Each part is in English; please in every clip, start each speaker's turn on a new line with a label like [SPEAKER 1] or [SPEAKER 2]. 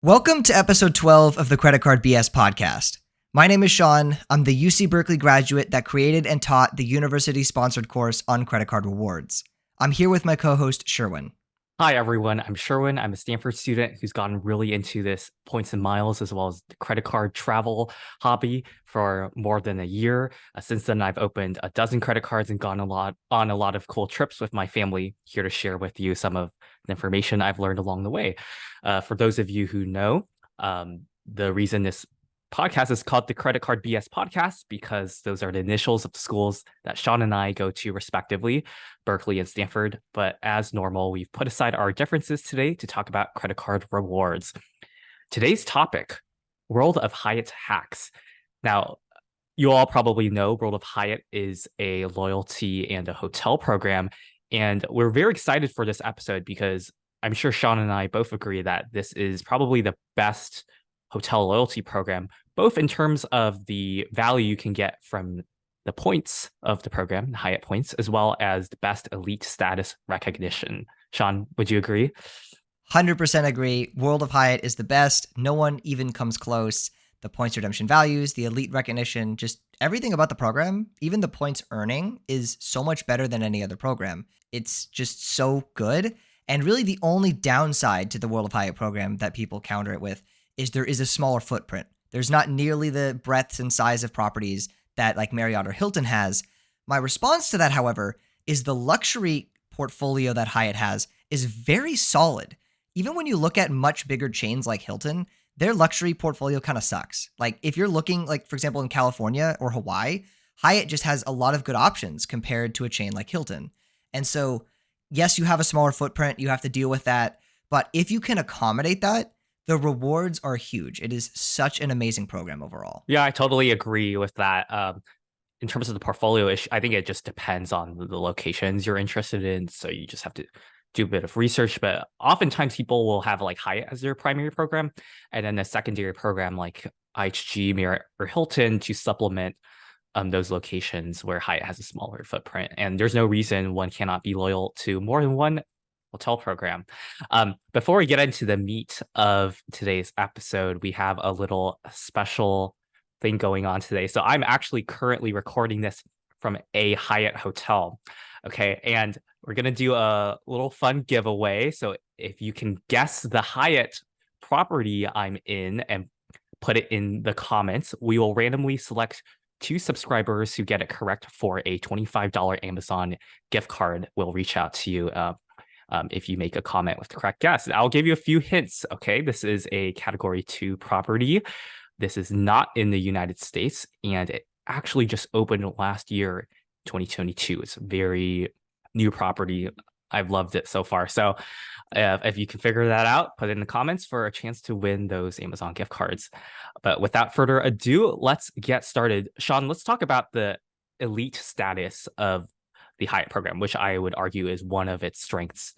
[SPEAKER 1] Welcome to episode 12 of the Credit Card BS podcast. My name is Shaun. I'm the UC Berkeley graduate that created and taught the university-sponsored course on credit card rewards. I'm here with my co-host, Sherwin.
[SPEAKER 2] Hi, everyone. I'm Sherwin. I'm a Stanford student who's gotten really into this points and miles as well as the credit card travel hobby for more than a year. Since then, I've opened a dozen credit cards and gone on a lot of cool trips with my family. Here to share with you some of the information I've learned along the way. For those of you who know, the reason this podcast is called the Credit Card BS Podcast because those are the initials of the schools that Shaun and I go to respectively, Berkeley and Stanford. But as normal, we've put aside our differences today to talk about credit card rewards. Today's topic, World of Hyatt hacks. Now, you all probably know World of Hyatt is a loyalty and a hotel program. And we're very excited for this episode because I'm sure Shaun and I both agree that this is probably the best hotel loyalty program, both in terms of the value you can get from the points of the program, Hyatt Points, as well as the best elite status recognition. Shaun, would you agree?
[SPEAKER 1] 100% agree. World of Hyatt is the best. No one even comes close. The points redemption values, the elite recognition, just everything about the program, even the points earning is so much better than any other program. It's just so good. And really the only downside to the World of Hyatt program that people counter it with is there is a smaller footprint. There's not nearly the breadth and size of properties that like Marriott or Hilton has. My response to that, however, is the luxury portfolio that Hyatt has is very solid. Even when you look at much bigger chains like Hilton, their luxury portfolio kind of sucks. Like if you're looking like, for example, in California or Hawaii, Hyatt just has a lot of good options compared to a chain like Hilton. And so, yes, you have a smaller footprint. You have to deal with that. But if you can accommodate that, the rewards are huge. It is such an amazing program overall.
[SPEAKER 2] Yeah, I totally agree with that. In terms of the portfolio issue, I think it just depends on the locations you're interested in. So you just have to do a bit of research. But oftentimes people will have like Hyatt as their primary program and then a secondary program like IHG, Marriott, or Hilton to supplement those locations where Hyatt has a smaller footprint. And there's no reason one cannot be loyal to more than one hotel program. Before we get into the meat of today's episode, we have a little special thing going on today. So I'm actually currently recording this from a Hyatt hotel. Okay. And we're going to do a little fun giveaway. So if you can guess the Hyatt property I'm in and put it in the comments, we will randomly select 2 subscribers who get it correct for a $25 Amazon gift card. We'll reach out to you if you make a comment with the correct guess. I'll give you a few hints. Okay, this is a category 2 property. This is not in the United States, and it actually just opened last year, 2022. It's a very new property. I've loved it so far. So if you can figure that out, put it in the comments for a chance to win those Amazon gift cards. But without further ado, let's get started. Shaun, let's talk about the elite status of the Hyatt program, which I would argue is one of its strengths.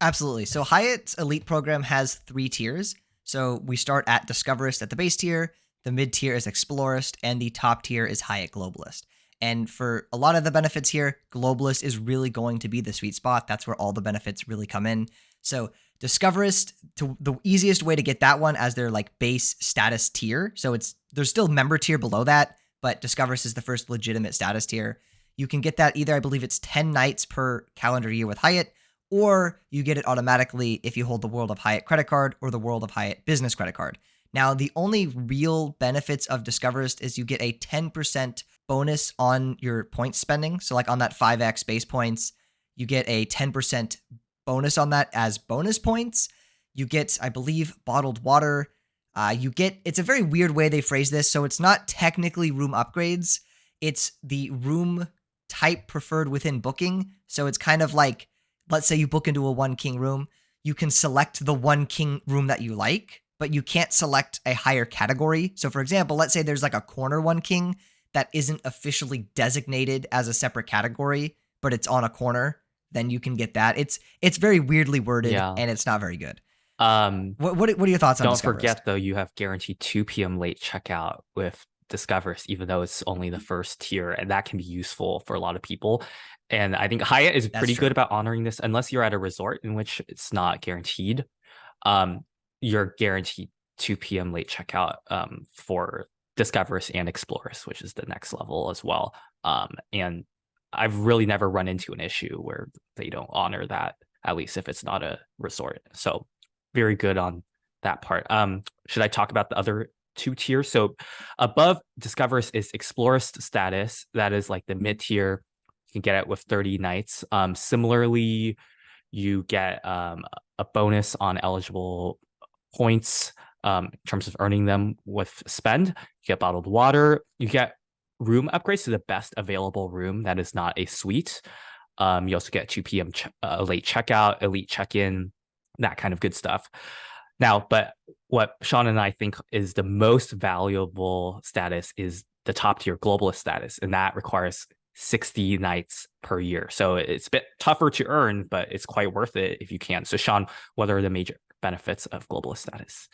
[SPEAKER 1] Absolutely. So Hyatt's elite program has 3 tiers. So we start at Discoverist at the base tier, the mid tier is Explorist, and the top tier is Hyatt Globalist. And for a lot of the benefits here, Globalist is really going to be the sweet spot. That's where all the benefits really come in. So Discoverist, the easiest way to get that one as their like base status tier. So there's still member tier below that, but Discoverist is the first legitimate status tier. You can get that either, I believe it's 10 nights per calendar year with Hyatt, or you get it automatically if you hold the World of Hyatt credit card or the World of Hyatt business credit card. Now, the only real benefits of Discoverist is you get a 10% bonus on your point spending. So like on that 5x base points, you get a 10% bonus on that as bonus points. You get, I believe, bottled water. It's a very weird way they phrase this. So it's not technically room upgrades. It's the room type preferred within booking. So it's kind of like, let's say you book into a 1 king room, you can select the 1 king room that you like, but you can't select a higher category. So for example, let's say there's like a corner 1 king that isn't officially designated as a separate category, but it's on a corner, then you can get that. It's very weirdly worded and it's not very good. What are your thoughts on
[SPEAKER 2] Don't
[SPEAKER 1] Discoverist?
[SPEAKER 2] forget though, you have guaranteed 2 p.m. late checkout with Discoverist, even though it's only the first tier, and that can be useful for a lot of people. And I think Hyatt is pretty good about honoring this, unless you're at a resort in which it's not guaranteed. You're guaranteed 2 p.m. late checkout for Discoverist and Explorist, which is the next level as well. And I've really never run into an issue where they don't honor that, at least if it's not a resort. So very good on that part. Should I talk about the other 2 tiers? So above Discoverist is Explorist Status. That is like the mid tier. You can get it with 30 nights. Similarly, you get a bonus on eligible points in terms of earning them with spend. You get bottled water. You get room upgrades to the best available room that is not a suite. You also get 2 p.m. Late checkout, elite check-in, that kind of good stuff. Now, but what Shaun and I think is the most valuable status is the top tier globalist status, and that requires 60 nights per year. So it's a bit tougher to earn, but it's quite worth it if you can. So Shaun, what are the major benefits of globalist status?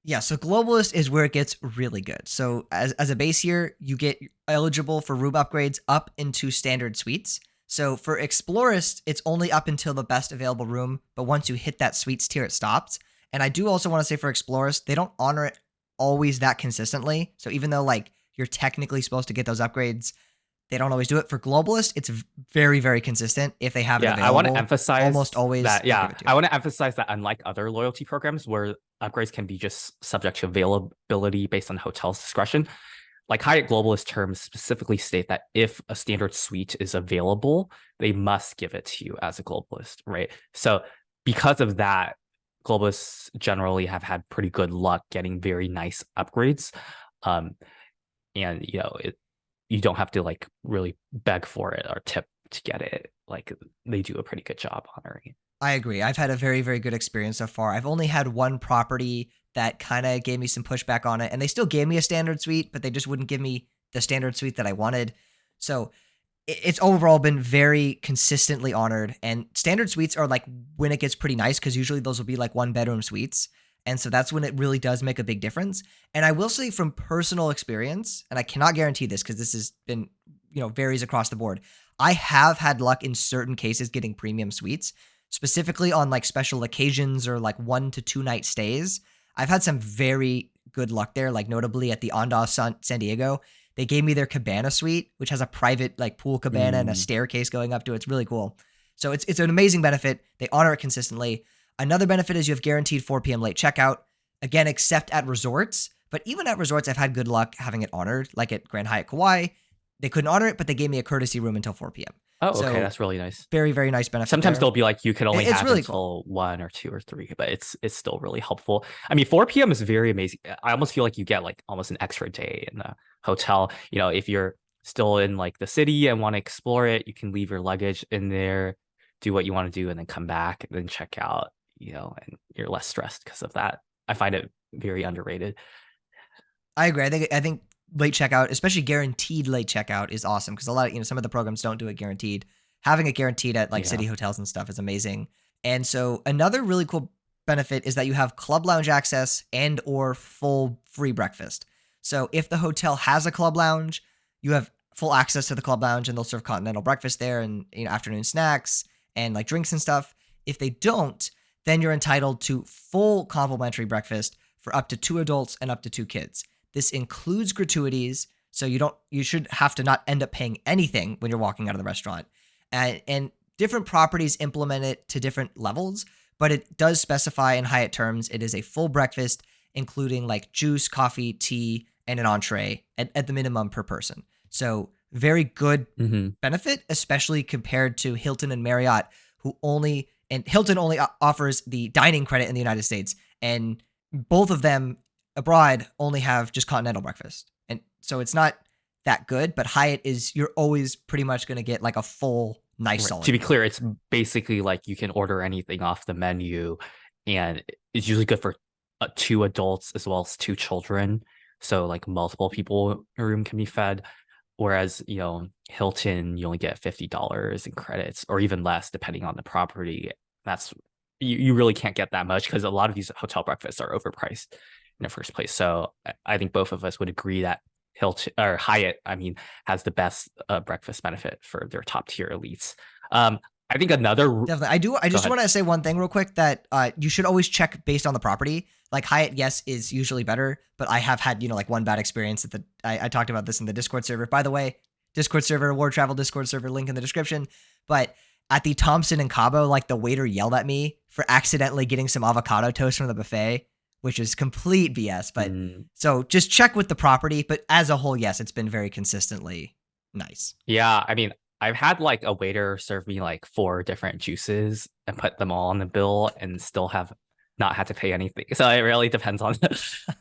[SPEAKER 1] Yeah, so Globalist is where it gets really good. So as a base year, you get eligible for room upgrades up into standard suites. So for Explorist, it's only up until the best available room, but once you hit that suites tier, it stops. And I do also want to say for Explorist, they don't honor it always that consistently. So even though like you're technically supposed to get those upgrades, they don't always do it. For Globalist, it's very, very consistent if they have it available.
[SPEAKER 2] I want to emphasize
[SPEAKER 1] almost always
[SPEAKER 2] that.
[SPEAKER 1] they'll give it to you.
[SPEAKER 2] I want to emphasize that unlike other loyalty programs where upgrades can be just subject to availability based on hotel's discretion, like Hyatt Globalist terms specifically state that if a standard suite is available, they must give it to you as a globalist, right? So because of that, globalists generally have had pretty good luck getting very nice upgrades. And you don't have to like really beg for it or tip to get it. Like they do a pretty good job honoring it.
[SPEAKER 1] I agree. I've had a very, very good experience so far. I've only had one property that kind of gave me some pushback on it, and they still gave me a standard suite, but they just wouldn't give me the standard suite that I wanted. So it's overall been very consistently honored, and standard suites are like when it gets pretty nice, because usually those will be like 1-bedroom suites. And so that's when it really does make a big difference. And I will say from personal experience, and I cannot guarantee this because this has been, varies across the board. I have had luck in certain cases getting premium suites, specifically on like special occasions or like 1 to 2 night stays. I've had some very good luck there, like notably at the Andaz San Diego. They gave me their cabana suite, which has a private like pool cabana and a staircase going up to it. It's really cool. So it's an amazing benefit. They honor it consistently. Another benefit is you have guaranteed 4 p.m. late checkout, again, except at resorts. But even at resorts, I've had good luck having it honored. Like at Grand Hyatt Kauai, they couldn't honor it, but they gave me a courtesy room until 4 p.m.
[SPEAKER 2] Oh, so okay, that's really nice.
[SPEAKER 1] Very, very nice benefit.
[SPEAKER 2] Sometimes they'll be like, you can only have
[SPEAKER 1] really
[SPEAKER 2] until
[SPEAKER 1] cool.
[SPEAKER 2] 1 or 2 or 3, but it's still really helpful. I mean, 4 p.m. is very amazing. I almost feel like you get like almost an extra day in the hotel. If you're still in like the city and want to explore it, you can leave your luggage in there, do what you want to do, and then come back and then check out. And you're less stressed because of that. I find it very underrated.
[SPEAKER 1] I agree. I think late checkout, especially guaranteed late checkout, is awesome because a lot of some of the programs don't do it guaranteed. Having it guaranteed at like city hotels and stuff is amazing. And so another really cool benefit is that you have club lounge access and or full free breakfast. So if the hotel has a club lounge, you have full access to the club lounge and they'll serve continental breakfast there and afternoon snacks and like drinks and stuff. If they don't, then you're entitled to full complimentary breakfast for up to 2 adults and up to 2 kids. This includes gratuities, so you should have to not end up paying anything when you're walking out of the restaurant. And different properties implement it to different levels, but it does specify in Hyatt terms it is a full breakfast, including like juice, coffee, tea, and an entree at the minimum per person. So very good benefit, especially compared to Hilton and Marriott, and Hilton only offers the dining credit in the United States, and both of them abroad only have just continental breakfast. And so it's not that good, but Hyatt you're always pretty much going to get like a full nice solid.
[SPEAKER 2] To be clear, it's basically like you can order anything off the menu, and it's usually good for 2 adults as well as 2 children. So like multiple people in a room can be fed. Whereas, Hilton, you only get $50 in credits or even less depending on the property. That's you really can't get that much because a lot of these hotel breakfasts are overpriced in the first place. So I think both of us would agree that Hyatt, has the best breakfast benefit for their top tier elites. I think another.
[SPEAKER 1] Definitely. I
[SPEAKER 2] Go
[SPEAKER 1] just
[SPEAKER 2] ahead.
[SPEAKER 1] want to say one thing real quick that you should always check based on the property. Like Hyatt, yes, is usually better, but I have had, like one bad experience at I talked about this in the Discord server. By the way, Discord server, War Travel Discord server, link in the description. But at the Thompson in Cabo, like the waiter yelled at me for accidentally getting some avocado toast from the buffet, which is complete BS. But
[SPEAKER 2] Mm,
[SPEAKER 1] so just check with the property. But as a whole, yes, it's been very consistently nice.
[SPEAKER 2] yeah, I mean, I've had like a waiter serve me like 4 different juices and put them all on the bill and still have not had to pay anything. So it really depends on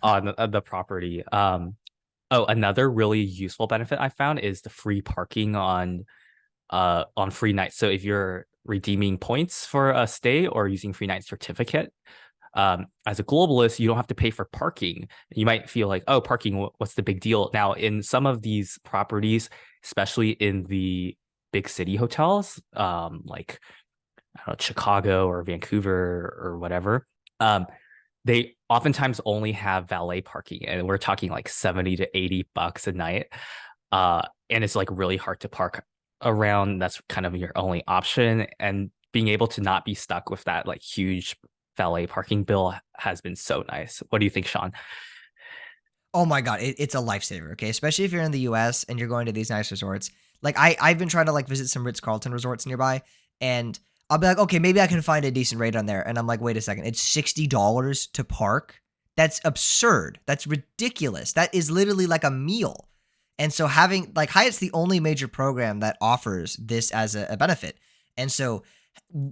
[SPEAKER 2] on the property. Oh, another really useful benefit I found is the free parking on free nights. So if you're redeeming points for a stay or using free night certificate, as a globalist, you don't have to pay for parking. You might feel like, oh, parking, what's the big deal? Now, in some of these properties, especially in the big city hotels, like I don't know, Chicago or Vancouver or whatever, they oftentimes only have valet parking, and we're talking like 70 to 80 bucks a night. And it's like really hard to park around. That's kind of your only option. And being able to not be stuck with that like huge valet parking bill has been so nice. What do you think, Shaun?
[SPEAKER 1] Oh my God, it's a lifesaver, okay? Especially if you're in the US and you're going to these nice resorts. Like I've been trying to like visit some Ritz-Carlton resorts nearby, and I'll be like, okay, maybe I can find a decent rate on there. And I'm like, wait a second, it's $60 to park? That's absurd. That's ridiculous. That is literally like a meal. And so having like Hyatt's the only major program that offers this as a benefit. And so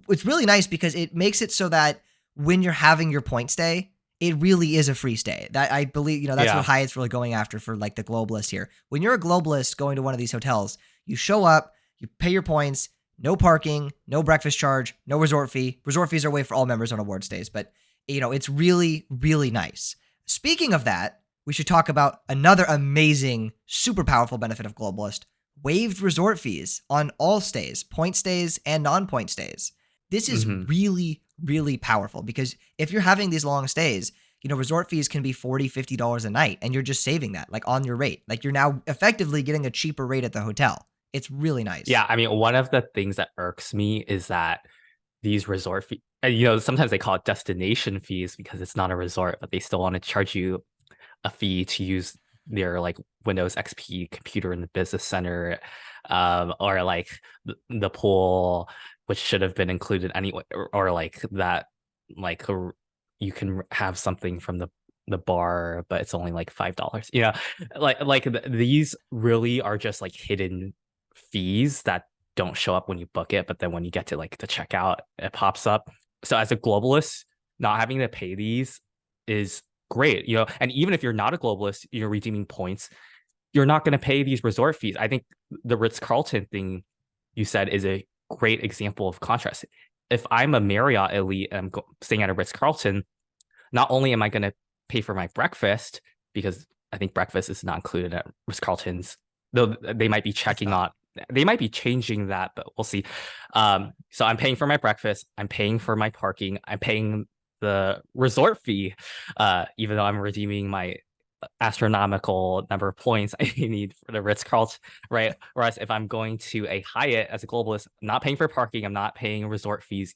[SPEAKER 1] it's really nice because it makes it so that when you're having your point stay, it really is a free stay. That I believe, that's what
[SPEAKER 2] Yeah.
[SPEAKER 1] Hyatt's really going after for like the globalist here. When you're a globalist going to one of these hotels, you show up, you pay your points, no parking, no breakfast charge, no resort fee. Resort fees are waived for all members on award stays, but it's really, really nice. Speaking of that, we should talk about another amazing, super powerful benefit of globalist: waived resort fees on all stays, point stays and non-point stays. This is
[SPEAKER 2] Hmm.
[SPEAKER 1] really, really powerful because if you're having these long stays, resort fees can be $40, $50 a night, and you're just saving that like on your rate. Like you're now effectively getting a cheaper rate at the hotel. It's really nice.
[SPEAKER 2] Yeah, I mean, one of the things that irks me is that these resort fees, sometimes they call it destination fees because it's not a resort, but they still want to charge you a fee to use their like Windows XP computer in the business center, or like the pool, which should have been included anyway, or like that, like you can have something from the bar, but it's only like $5. These really are just like hidden fees that don't show up when you book it, but then when you get to like the checkout, it pops up. So as a globalist, not having to pay these is great, and even if you're not a globalist, you're redeeming points, you're not going to pay these resort fees. I think the Ritz-Carlton thing you said is a great example of contrast. If I'm a Marriott elite and I'm staying at a Ritz-Carlton, not only am I going to pay for my breakfast, because I think breakfast is not included at Ritz-Carlton's, though they might be
[SPEAKER 1] It's
[SPEAKER 2] checking
[SPEAKER 1] not.
[SPEAKER 2] on, they might be changing that, but we'll see. So I'm paying for my breakfast, I'm paying for my parking, I'm paying the resort fee, even though I'm redeeming my astronomical number of points I need for the Ritz-Carlton, right? Whereas if I'm going to a Hyatt as a globalist, I'm not paying for parking, I'm not paying resort fees,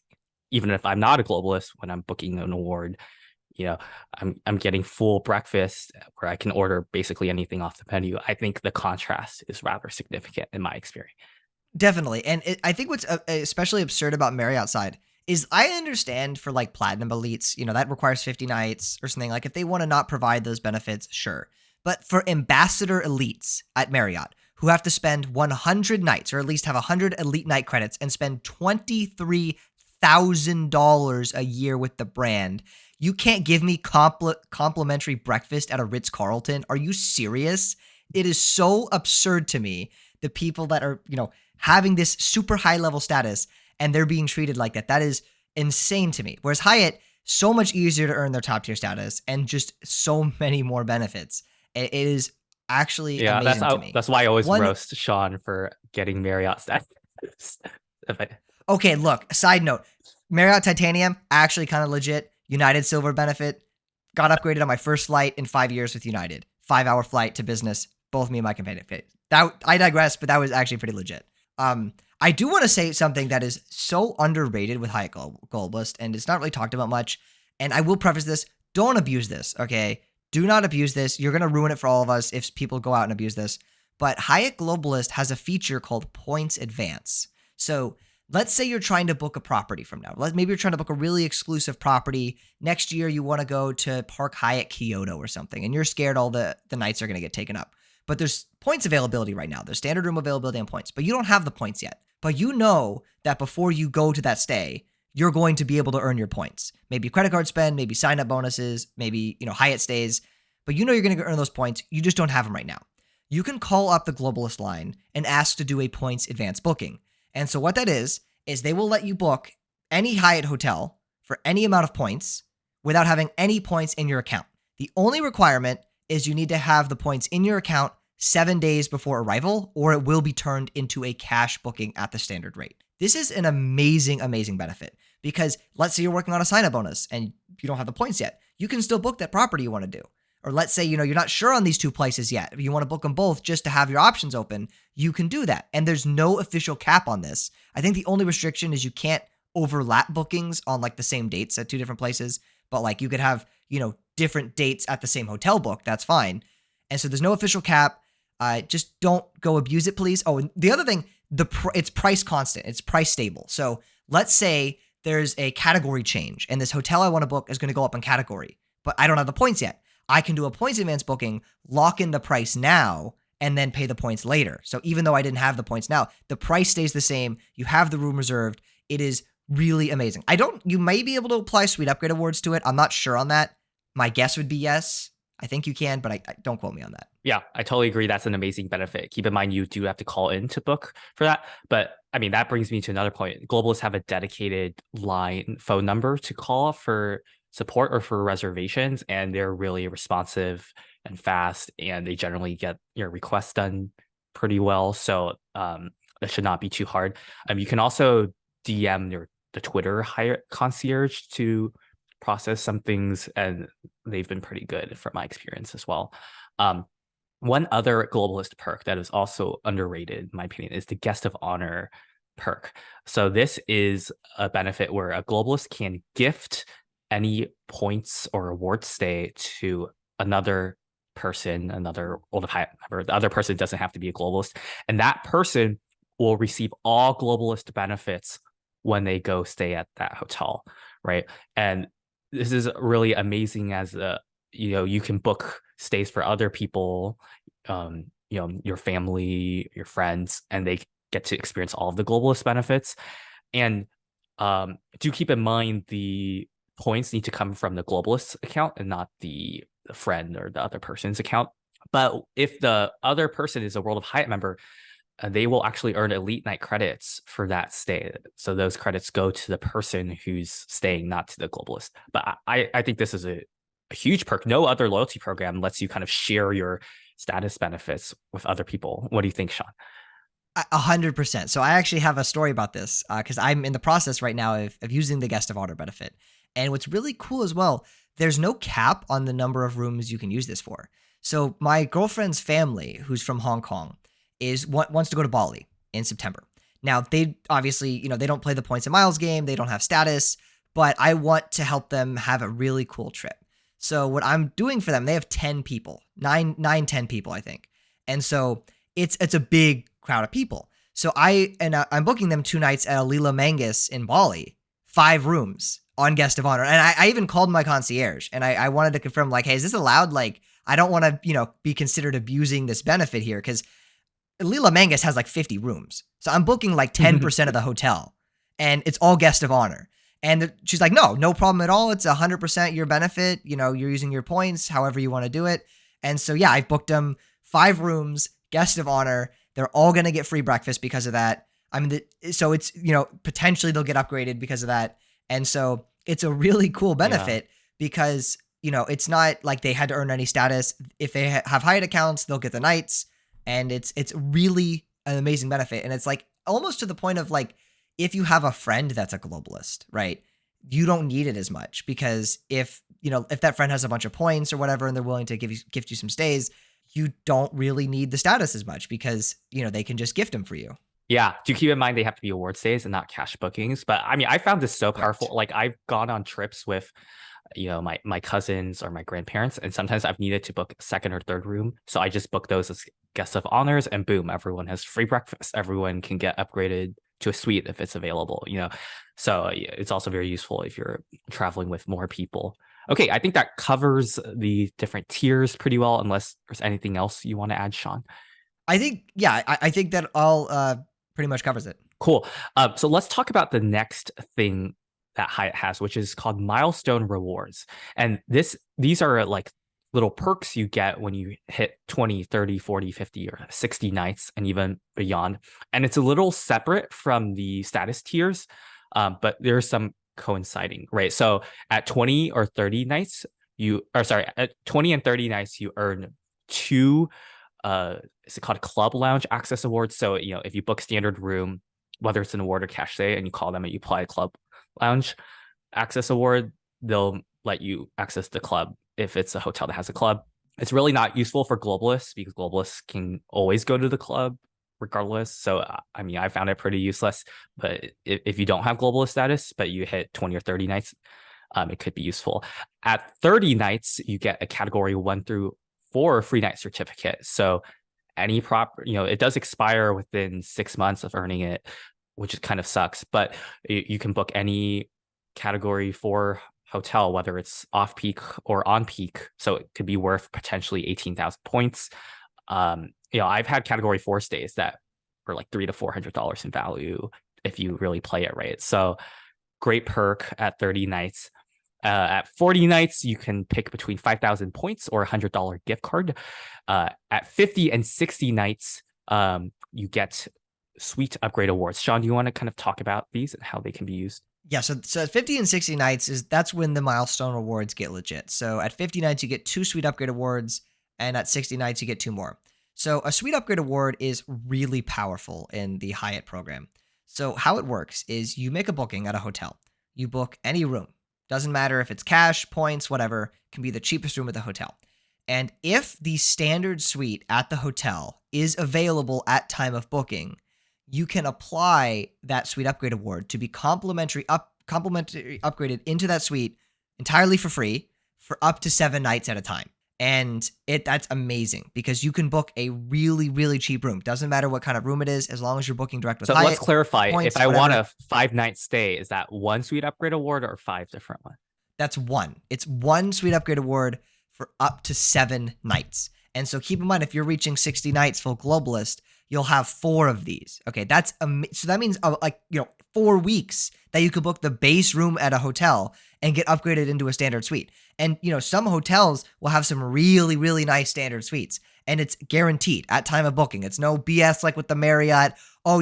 [SPEAKER 2] even if I'm not a globalist when I'm booking an award. you know I'm getting full breakfast where I can order basically anything off the menu. I think the contrast is rather significant in my experience.
[SPEAKER 1] Definitely. And I think what's especially absurd about Marriott side is I understand for like platinum elites, that requires 50 nights or something. Like if they want to not provide those benefits, sure. But for ambassador elites at Marriott who have to spend 100 nights or at least have 100 elite night credits and spend $23,000 a year with the brand, you can't give me complimentary breakfast at a Ritz-Carlton. Are you serious? It is so absurd to me. The people that are, having this super high level status and they're being treated like that. That is insane to me. Whereas Hyatt, so much easier to earn their top tier status and just so many more benefits. It is actually
[SPEAKER 2] Yeah,
[SPEAKER 1] amazing to me.
[SPEAKER 2] that's why I always
[SPEAKER 1] One,
[SPEAKER 2] roast Shaun for getting Marriott status.
[SPEAKER 1] okay, look, side note, Marriott Titanium, actually kind of legit. United Silver benefit, got upgraded on my first flight in 5 years with United. 5 hour flight to business, both me and my companion. That I digress, but that was actually pretty legit. I do want to say something that is so underrated with Hyatt Globalist, and it's not really talked about much. And I will preface this: don't abuse this, okay? Do not abuse this. You're gonna ruin it for all of us if people go out and abuse this. But Hyatt Globalist has a feature called Points Advance. So let's say you're trying to book a property from now. Maybe you're trying to book a really exclusive property. Next year, you want to go to Park Hyatt Kyoto or something, and you're scared all the nights are going to get taken up. But there's points availability right now. There's standard room availability and points, but you don't have the points yet. But you know that before you go to that stay, you're going to be able to earn your points. Maybe credit card spend, maybe sign-up bonuses, maybe, Hyatt stays. But you know you're going to earn those points. You just don't have them right now. You can call up the Globalist line and ask to do a points advance booking. And so what that is they will let you book any Hyatt hotel for any amount of points without having any points in your account. The only requirement is you need to have the points in your account 7 days before arrival, or it will be turned into a cash booking at the standard rate. This is an amazing, amazing benefit because let's say you're working on a sign-up bonus and you don't have the points yet. You can still book that property you want to do. Or let's say, you're not sure on these two places yet. If you want to book them both just to have your options open, you can do that. And there's no official cap on this. I think the only restriction is you can't overlap bookings on like the same dates at two different places. But like you could have, different dates at the same hotel book. That's fine. And so there's no official cap. Just don't go abuse it, please. Oh, and the other thing, it's price constant. It's price stable. So let's say there's a category change and this hotel I want to book is going to go up in category, but I don't have the points yet. I can do a points advance booking, lock in the price now, and then pay the points later. So even though I didn't have the points now, the price stays the same. You have the room reserved. It is really amazing. You may be able to apply Suite Upgrade Awards to it. I'm not sure on that. My guess would be yes. I think you can, but I don't quote me on that.
[SPEAKER 2] Yeah, I totally agree. That's an amazing benefit. Keep in mind, you do have to call in to book for that. But I mean, that brings me to another point. Globalists have a dedicated phone number to call for support or for reservations, and they're really responsive and fast, and they generally get your requests done pretty well. So that should not be too hard. You can also DM the Twitter Hyatt Concierge to process some things, and they've been pretty good from my experience as well. One other Globalist perk that is also underrated, in my opinion, is the guest of honor perk. So this is a benefit where a Globalist can gift any points or reward stay to another person, another World of Hyatt member. The other person doesn't have to be a Globalist, and that person will receive all Globalist benefits when they go stay at that hotel, right? And this is really amazing as you can book stays for other people, your family, your friends, and they get to experience all of the Globalist benefits. And do keep in mind the points need to come from the Globalist account and not the friend or the other person's account. But if the other person is a World of Hyatt member, they will actually earn elite night credits for that stay. So those credits go to the person who's staying, not to the Globalist. But I think this is a huge perk. No other loyalty program lets you kind of share your status benefits with other people. What do you think, Shaun?
[SPEAKER 1] 100%. So I actually have a story about this because I'm in the process right now of using the guest of honor benefit. And what's really cool as well, there's no cap on the number of rooms you can use this for. So my girlfriend's family, who's from Hong Kong, wants to go to Bali in September. Now, they obviously, they don't play the points and miles game. They don't have status, but I want to help them have a really cool trip. So what I'm doing for them, they have 10 people, 10 people, I think. And so it's a big crowd of people. So I'm booking them 2 nights at Lila Mangus in Bali, 5 rooms on guest of honor. And I even called my concierge and I wanted to confirm, like, hey, is this allowed? Like, I don't want to, be considered abusing this benefit here because Lila Mangus has like 50 rooms. So I'm booking like 10% of the hotel and it's all guest of honor. And she's like, no problem at all. It's 100% your benefit. You're using your points, however you want to do it. And so, yeah, I've booked them 5 rooms, guest of honor. They're all going to get free breakfast because of that. I mean, so it's, potentially they'll get upgraded because of that. And so it's a really cool benefit because, it's not like they had to earn any status. If they have Hyatt accounts, they'll get the nights. And it's really an amazing benefit. And it's like almost to the point of like, if you have a friend that's a Globalist, right, you don't need it as much because if that friend has a bunch of points or whatever, and they're willing to gift you some stays, you don't really need the status as much because, they can just gift them for you.
[SPEAKER 2] Yeah, do keep in mind they have to be award stays and not cash bookings. But I mean, I found this so powerful.
[SPEAKER 1] Correct.
[SPEAKER 2] Like I've gone on trips with, my cousins or my grandparents, and sometimes I've needed to book second or third room. So I just book those as guests of honors, and boom, everyone has free breakfast. Everyone can get upgraded to a suite if it's available. So yeah, it's also very useful if you're traveling with more people. Okay, I think that covers the different tiers pretty well, unless there's anything else you want to add, Shaun.
[SPEAKER 1] I think, yeah, I think that all pretty much covers it.
[SPEAKER 2] Cool. So let's talk about the next thing that Hyatt has, which is called Milestone Rewards. And these are like little perks you get when you hit 20, 30, 40, 50, or 60 nights and even beyond. And it's a little separate from the status tiers, but there's some coinciding, right? So at 20 or 30 nights, at 20 and 30 nights, you earn two is it called club lounge access awards. So if you book standard room, whether it's an award or cash stay, and you call them and you apply a club lounge access award, they'll let you access the club if it's a hotel that has a club. It's really not useful for globalists because globalists can always go to the club regardless. So I mean, I found it pretty useless. But if you don't have globalist status, but you hit 20 or 30 nights, it could be useful. At 30 nights, you get a category 1 through 4 free night certificate. So any it does expire within 6 months of earning it, which kind of sucks, but you can book any category 4 hotel, whether it's off peak or on peak. So it could be worth potentially 18,000 points. I've had category 4 stays that were like $300 to $400 in value if you really play it right. So great perk at 30 nights. At 40 nights, you can pick between 5,000 points or a $100 gift card. At 50 and 60 nights, you get suite upgrade awards. Shaun, do you want to kind of talk about these and how they can be used?
[SPEAKER 1] Yeah, so at 50 and 60 nights that's when the milestone rewards get legit. So at 50 nights you get 2 suite upgrade awards, and at 60 nights you get 2 more. So a suite upgrade award is really powerful in the Hyatt program. So how it works is you make a booking at a hotel. You book any room. Doesn't matter if it's cash, points, whatever, can be the cheapest room at the hotel. And if the standard suite at the hotel is available at time of booking, you can apply that suite upgrade award to be complimentary upgraded into that suite entirely for free for up to 7 nights at a time. And that's amazing because you can book a really, really cheap room. Doesn't matter what kind of room it is, as long as you're booking direct with
[SPEAKER 2] So
[SPEAKER 1] Hyatt.
[SPEAKER 2] let's clarify.
[SPEAKER 1] Points,
[SPEAKER 2] If I want
[SPEAKER 1] whatever.
[SPEAKER 2] a 5-night stay, is that one suite upgrade award or 5 different ones?
[SPEAKER 1] That's one. It's one suite upgrade award for up to 7 nights. And so keep in mind, if you're reaching 60 nights full globalist, you'll have 4 of these. Okay, so that means 4 weeks that you could book the base room at a hotel and get upgraded into a standard suite. And some hotels will have some really, really nice standard suites, and it's guaranteed at time of booking. It's no BS like with the Marriott. Oh,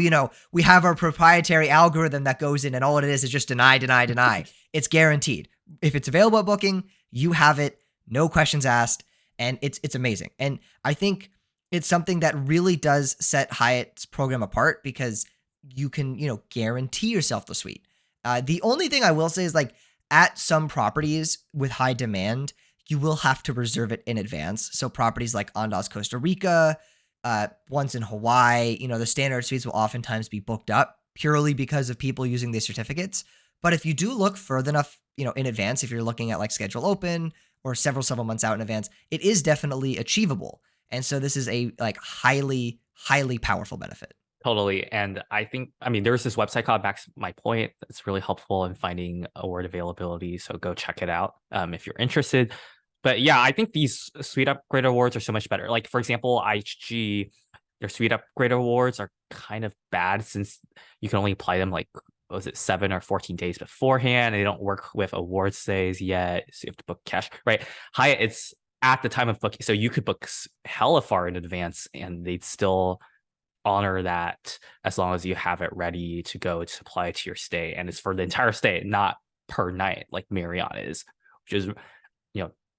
[SPEAKER 1] we have our proprietary algorithm that goes in, and all it is just deny, deny, deny. It's guaranteed. If it's available at booking, you have it, no questions asked, and it's amazing. And I think it's something that really does set Hyatt's program apart because you can, guarantee yourself the suite. The only thing I will say is at some properties with high demand, you will have to reserve it in advance. So properties like Andaz, Costa Rica, ones in Hawaii, the standard suites will oftentimes be booked up purely because of people using these certificates. But if you do look further enough, in advance, if you're looking at schedule open or several months out in advance, it is definitely achievable. And so this is a highly, highly powerful benefit.
[SPEAKER 2] Totally. And I mean, there's this website called Backs My Point that's really helpful in finding award availability. So go check it out if you're interested. But yeah, I think these suite upgrade awards are so much better. Like, for example, IHG, their suite upgrade awards are kind of bad since you can only apply them was it 7 or 14 days beforehand? They don't work with award stays yet. So you have to book cash, right? Hyatt, it's at the time of booking. So you could book hella far in advance and they'd still honor that as long as you have it ready to go to apply to your stay. And it's for the entire stay, not per night like Marriott is, which is,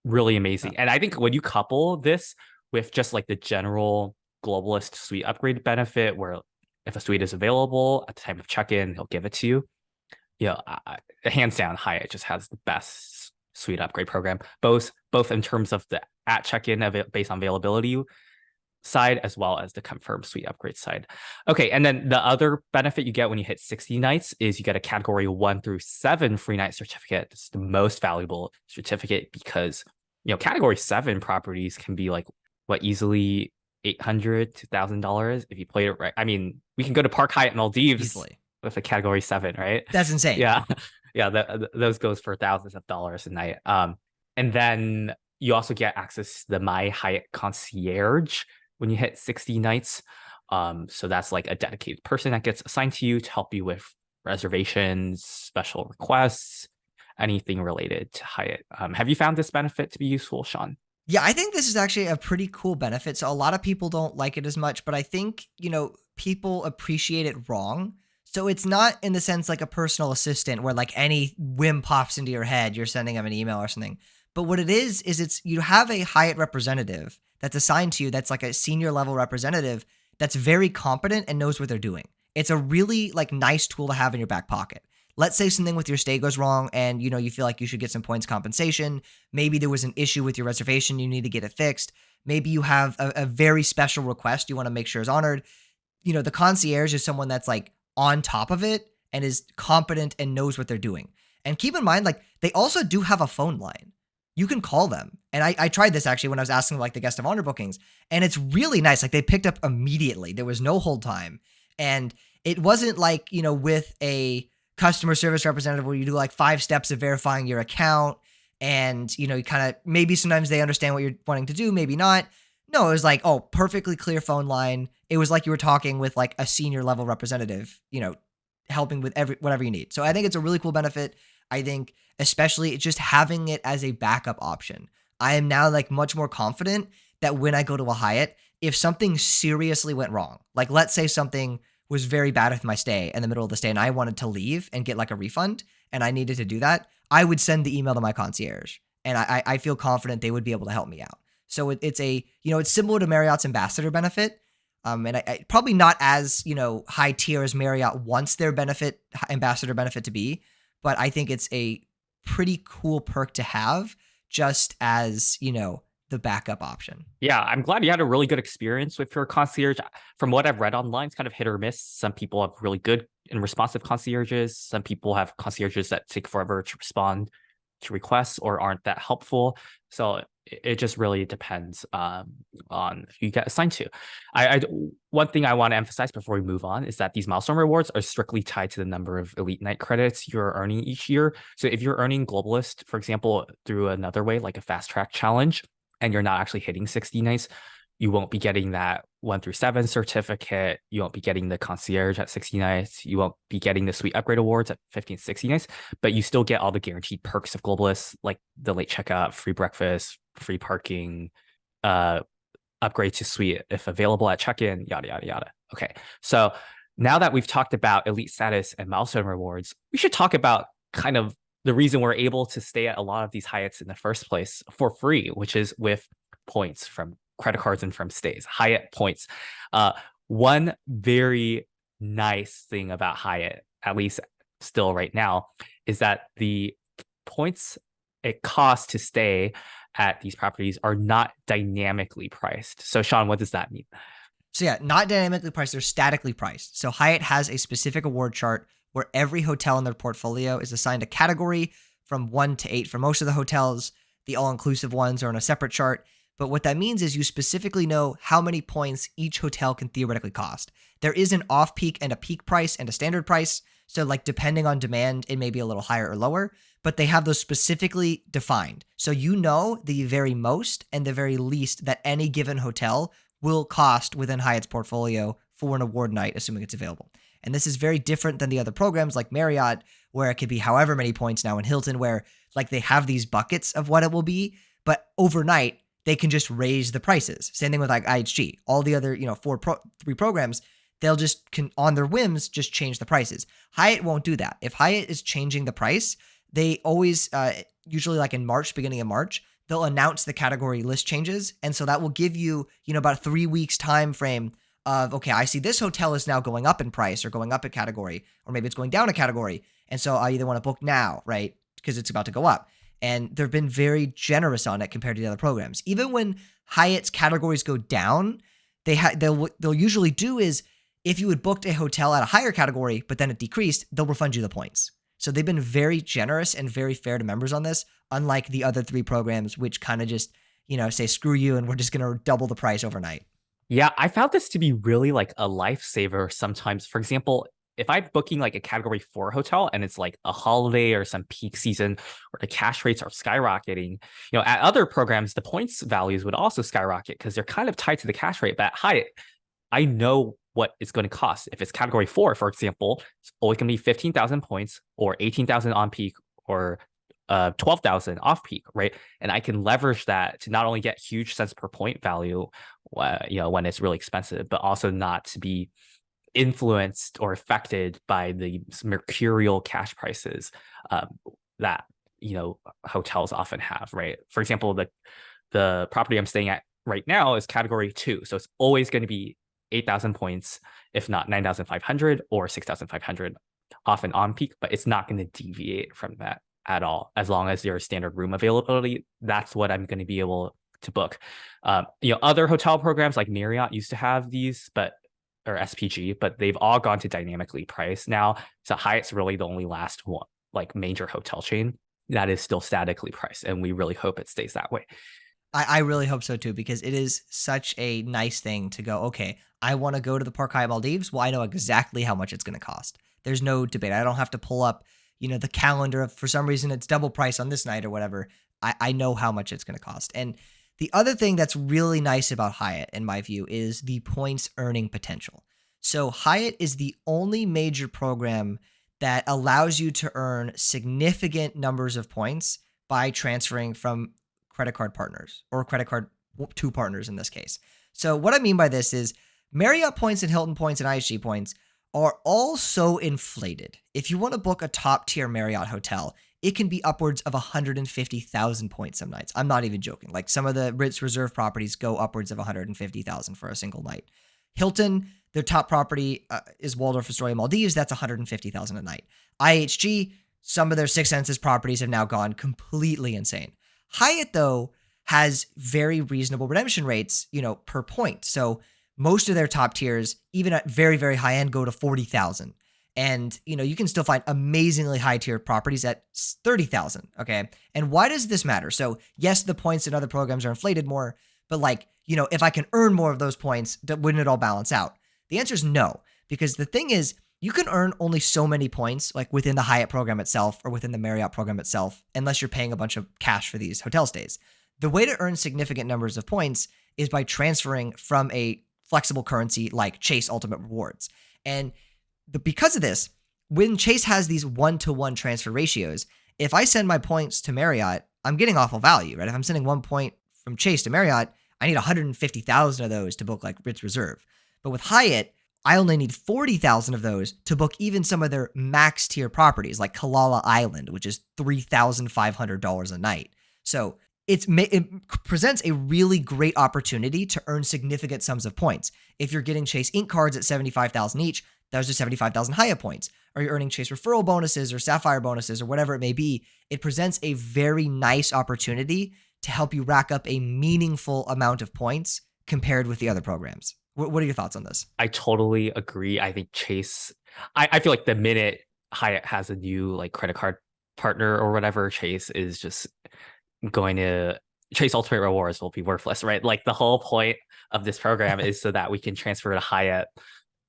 [SPEAKER 2] really amazing. And I think when you couple this with just the general globalist suite upgrade benefit, where if a suite is available at the time of check-in, he'll give it to you. Hands down, Hyatt just has the best suite upgrade program, both in terms of the at check-in based on availability, side as well as the confirmed suite upgrade side. Okay, and then the other benefit you get when you hit 60 nights is you get a category 1 through 7 free night certificate. It's the most valuable certificate because category 7 properties can be like easily $800 to $1,000 if you play it right. I mean, we can go to Park Hyatt Maldives
[SPEAKER 1] Easily.
[SPEAKER 2] with a category 7, right?
[SPEAKER 1] That's insane.
[SPEAKER 2] Yeah. Yeah, those goes for thousands of dollars a night. And then you also get access to the My Hyatt Concierge when you hit 60 nights. So that's like a dedicated person that gets assigned to you to help you with reservations, special requests, anything related to Hyatt. Have you found this benefit to be useful, Shaun?
[SPEAKER 1] Yeah, I think this is actually a pretty cool benefit. So a lot of people don't like it as much, but I think, people appreciate it wrong. So it's not in the sense like a personal assistant where like any whim pops into your head, you're sending them an email or something. But what it is it's you have a Hyatt representative that's assigned to you that's like a senior level representative that's very competent and knows what they're doing. It's a really like nice tool to have in your back pocket. Let's say something with your stay goes wrong and you feel like you should get some points compensation. Maybe there was an issue with your reservation, you need to get it fixed. Maybe you have a very special request you want to make sure is honored. The concierge is someone that's like on top of it and is competent and knows what they're doing. And keep in mind, like they also do have a phone line. You can call them. And I tried this actually when I was asking like the guest of honor bookings, and it's really nice. Like they picked up immediately. There was no hold time. And it wasn't like, with a customer service representative where you do like 5 steps of verifying your account and, you kind of maybe sometimes they understand what you're wanting to do, maybe not. No, it was like, oh, perfectly clear phone line. It was like you were talking with like a senior level representative, helping with whatever you need. So I think it's a really cool benefit. I think especially just having it as a backup option. I am now like much more confident that when I go to a Hyatt, if something seriously went wrong, like let's say something was very bad with my stay in the middle of the stay and I wanted to leave and get like a refund and I needed to do that, I would send the email to my concierge and I feel confident they would be able to help me out. So it's it's similar to Marriott's ambassador benefit. And I probably not as, high tier as Marriott wants their ambassador benefit to be, but I think it's a pretty cool perk to have just as, the backup option.
[SPEAKER 2] Yeah, I'm glad you had a really good experience with your concierge. From what I've read online, it's kind of hit or miss. Some people have really good and responsive concierges. Some people have concierges that take forever to respond to requests or aren't that helpful. So it just really depends on who you get assigned to. One thing I want to emphasize before we move on is that these milestone rewards are strictly tied to the number of elite night credits you're earning each year. So if you're earning Globalist, for example, through another way, like a fast track challenge, and you're not actually hitting 60 nights, you won't be getting that 1 through 7 certificate. You won't be getting the concierge at 60 nights. You won't be getting the suite upgrade awards at 15 to 60 nights, but you still get all the guaranteed perks of Globalist, like the late checkout, free breakfast, free parking, upgrade to suite if available at check-in, yada, yada, yada. Okay, so now that we've talked about elite status and milestone rewards, we should talk about kind of the reason we're able to stay at a lot of these Hyatts in the first place for free, which is with points from credit cards and from stays, Hyatt Points. One very nice thing about Hyatt, at least still right now, is that the points it costs to stay at these properties are not dynamically priced. So Shaun, what does that mean?
[SPEAKER 1] So yeah, not dynamically priced, they're statically priced. So Hyatt has a specific award chart where every hotel in their portfolio is assigned a category from 1 to 8 for most of the hotels. The all-inclusive ones are on a separate chart. But what that means is you specifically know how many points each hotel can theoretically cost. There is an off-peak and a peak price and a standard price. So like depending on demand, it may be a little higher or lower, but they have those specifically defined. So you know the very most and the very least that any given hotel will cost within Hyatt's portfolio for an award night, assuming it's available. And this is very different than the other programs like Marriott, where it could be however many points now in Hilton, where like they have these buckets of what it will be, but overnight they can just raise the prices. Same thing with like IHG. All the other, 3 programs, they'll just on their whims just change the prices. Hyatt won't do that. If Hyatt is changing the price, they always, usually like in March, beginning of March, they'll announce the category list changes. And so that will give you, about a 3 weeks time frame of, okay, I see this hotel is now going up in price or going up a category, or maybe it's going down a category. And so I either want to book now, right? Because it's about to go up. And they've been very generous on it compared to the other programs. Even when Hyatt's categories go down, they'll usually do is, if you had booked a hotel at a higher category, but then it decreased, they'll refund you the points. So they've been very generous and very fair to members on this, unlike the other 3 programs, which kind of just, say, screw you and we're just going to double the price overnight.
[SPEAKER 2] Yeah, I found this to be really like a lifesaver sometimes. For example, if I'm booking like a category 4 hotel and it's like a holiday or some peak season where the cash rates are skyrocketing, at other programs, the points values would also skyrocket because they're kind of tied to the cash rate. But at Hyatt, I know what it's going to cost. If it's category 4, for example, it's always going to be 15,000 points or 18,000 on peak or 12,000 off peak, right? And I can leverage that to not only get huge cents per point value, when it's really expensive, but also not to be influenced or affected by the mercurial cash prices that hotels often have, right? For example, the property I'm staying at right now is category 2, so it's always going to be 8,000 points, if not 9,500 or 6,500 off and on peak, but it's not going to deviate from that at all. As long as your standard room availability, that's what I'm going to be able to book. Other hotel programs like Marriott used to have these, or SPG, but they've all gone to dynamically priced now. So Hyatt's really the only last one, like major hotel chain that is still statically priced, and we really hope it stays that way.
[SPEAKER 1] I really hope so too, because it is such a nice thing to go, okay, I want to go to the Park Hyatt Maldives. Well, I know exactly how much it's going to cost. There's no debate. I don't have to pull up, the calendar of, for some reason it's double price on this night or whatever. I know how much it's going to cost. And the other thing that's really nice about Hyatt, in my view, is the points earning potential. So Hyatt is the only major program that allows you to earn significant numbers of points by transferring from credit card partners, or credit card 2 partners in this case. So what I mean by this is Marriott points and Hilton points and IHG points are all so inflated. If you want to book a top tier Marriott hotel, it can be upwards of 150,000 points some nights. I'm not even joking. Like, some of the Ritz Reserve properties go upwards of 150,000 for a single night. Hilton, their top property is Waldorf Astoria Maldives. That's 150,000 a night. IHG, some of their Six Senses properties have now gone completely insane. Hyatt, though, has very reasonable redemption rates, per point. So most of their top tiers, even at very, very high end, go to 40,000. And, you can still find amazingly high tier properties at 30,000. Okay. And why does this matter? So yes, the points in other programs are inflated more, but if I can earn more of those points, wouldn't it all balance out? The answer is no, because the thing is, you can earn only so many points, like within the Hyatt program itself or within the Marriott program itself, unless you're paying a bunch of cash for these hotel stays. The way to earn significant numbers of points is by transferring from a flexible currency like Chase Ultimate Rewards. And because of this, when Chase has these 1-to-1 transfer ratios, if I send my points to Marriott, I'm getting awful value, right? If I'm sending 1 point from Chase to Marriott, I need 150,000 of those to book like Ritz Reserve. But with Hyatt, I only need 40,000 of those to book even some of their max tier properties like Kalala Island, which is $3,500 a night. So it presents a really great opportunity to earn significant sums of points. If you're getting Chase Ink cards at 75,000 each, those are 75,000 Hyatt points. Or you're earning Chase referral bonuses or Sapphire bonuses or whatever it may be, it presents a very nice opportunity to help you rack up a meaningful amount of points compared with the other programs. What are your thoughts on this?
[SPEAKER 2] I totally agree. I think Chase, I feel like the minute Hyatt has a new like credit card partner or whatever, Chase is just going to, Chase Ultimate Rewards will be worthless, right? Like, the whole point of this program is so that we can transfer to Hyatt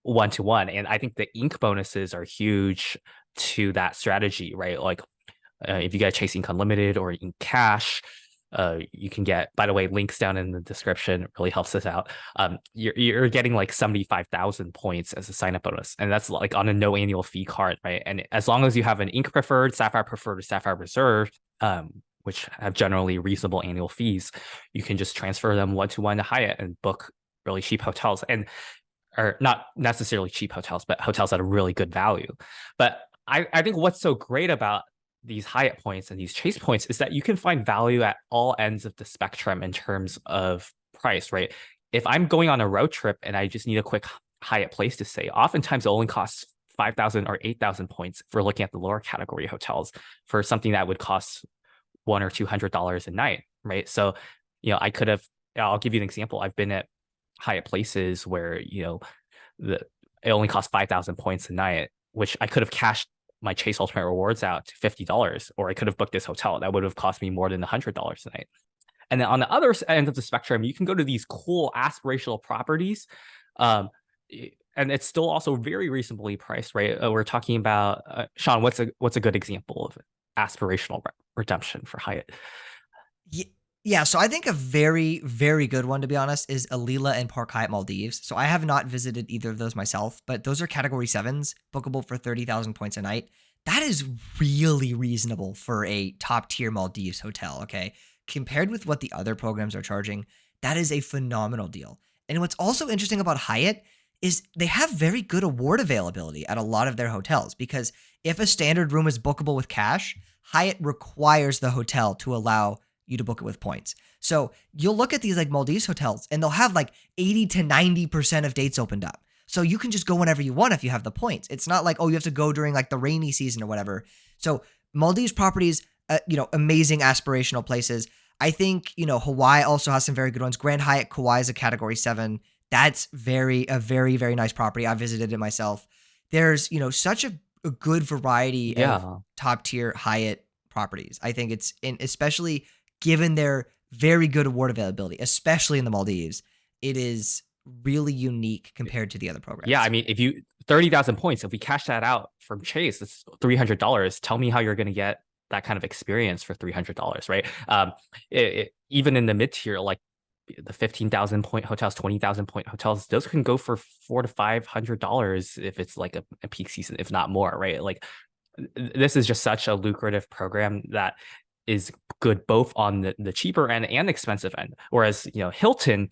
[SPEAKER 2] 1-to-1. And I think the ink bonuses are huge to that strategy, right? Like, if you get Chase Ink Unlimited or Ink Cash, you can get, by the way, links down in the description. It really helps us out. You're getting like 75,000 points as a sign up bonus. And that's like on a no annual fee card, right? And as long as you have an Ink Preferred, Sapphire Preferred, or Sapphire Reserve, which have generally reasonable annual fees, you can just transfer them 1-to-1 to Hyatt and book really cheap hotels. Or not necessarily cheap hotels, but hotels at a really good value. But I think what's so great about these Hyatt points and these Chase points is that you can find value at all ends of the spectrum in terms of price, right? If I'm going on a road trip and I just need a quick Hyatt place to stay, oftentimes it only costs 5,000 or 8,000 points if we're looking at the lower category hotels for something that would cost $100 or $200 a night, right? So, I could have, I'll give you an example. I've been at Hyatt places where, the it only costs 5,000 points a night, which I could have cashed my Chase Ultimate Rewards out to $50, or I could have booked this hotel. That would have cost me more than $100 a night. And then on the other end of the spectrum, you can go to these cool aspirational properties. Um, and it's still also very reasonably priced, right? We're talking about Shaun. What's a good example of aspirational redemption for Hyatt?
[SPEAKER 1] Yeah, so I think a very, very good one, to be honest, is Alila and Park Hyatt Maldives. So I have not visited either of those myself, but those are category sevens, bookable for 30,000 points a night. That is really reasonable for a top tier Maldives hotel, okay? Compared with what the other programs are charging, that is a phenomenal deal. And what's also interesting about Hyatt is they have very good award availability at a lot of their hotels, because if a standard room is bookable with cash, Hyatt requires the hotel to allow you to book it with points. So you'll look at these like Maldives hotels and they'll have like 80 to 90% of dates opened up. So you can just go whenever you want if you have the points. It's not like, oh, you have to go during like the rainy season or whatever. So Maldives properties, amazing aspirational places. I think, Hawaii also has some very good ones. Grand Hyatt Kauai is a category 7. That's a very, very nice property. I visited it myself. There's, such a good variety of top tier Hyatt properties. I think it's especially given their very good award availability, especially in the Maldives, it is really unique compared to the other programs.
[SPEAKER 2] Yeah, I mean, if you 30,000 points, if we cash that out from Chase, it's $300. Tell me how you're going to get that kind of experience for $300, right? Even in the mid tier, like the 15,000 point hotels, 20,000 point hotels, those can go for $400 to $500 if it's like a peak season, if not more, right? Like this is just such a lucrative program that is good both on the cheaper end and expensive end. Whereas, Hilton,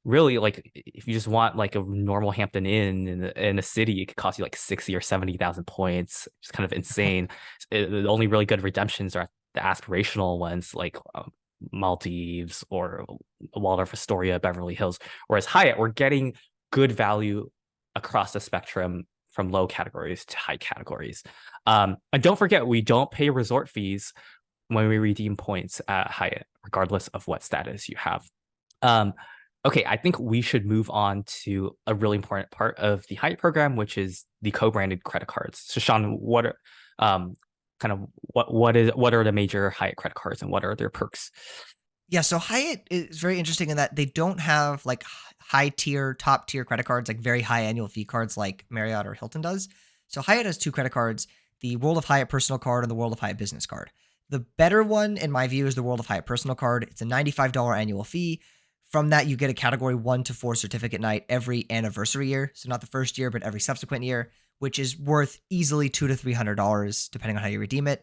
[SPEAKER 2] really, like if you just want like a normal Hampton Inn in a city, it could cost you like 60 or 70,000 points. It's kind of insane. The only really good redemptions are the aspirational ones, like Maldives or Waldorf Astoria, Beverly Hills. Whereas Hyatt, we're getting good value across the spectrum from low categories to high categories. And don't forget, we don't pay resort fees when we redeem points at Hyatt, regardless of what status you have. Okay, I think we should move on to a really important part of the Hyatt program, which is the co-branded credit cards. So, Shaun, what are what are the major Hyatt credit cards and what are their perks?
[SPEAKER 1] Yeah, so Hyatt is very interesting in that they don't have like high tier, top tier credit cards, like very high annual fee cards like Marriott or Hilton does. So Hyatt has 2 credit cards, the World of Hyatt personal card and the World of Hyatt business card. The better one, in my view, is the World of Hyatt personal card. It's a $95 annual fee. From that, you get a category 1 to 4 certificate night every anniversary year. So not the first year, but every subsequent year, which is worth easily $200 to $300, depending on how you redeem it.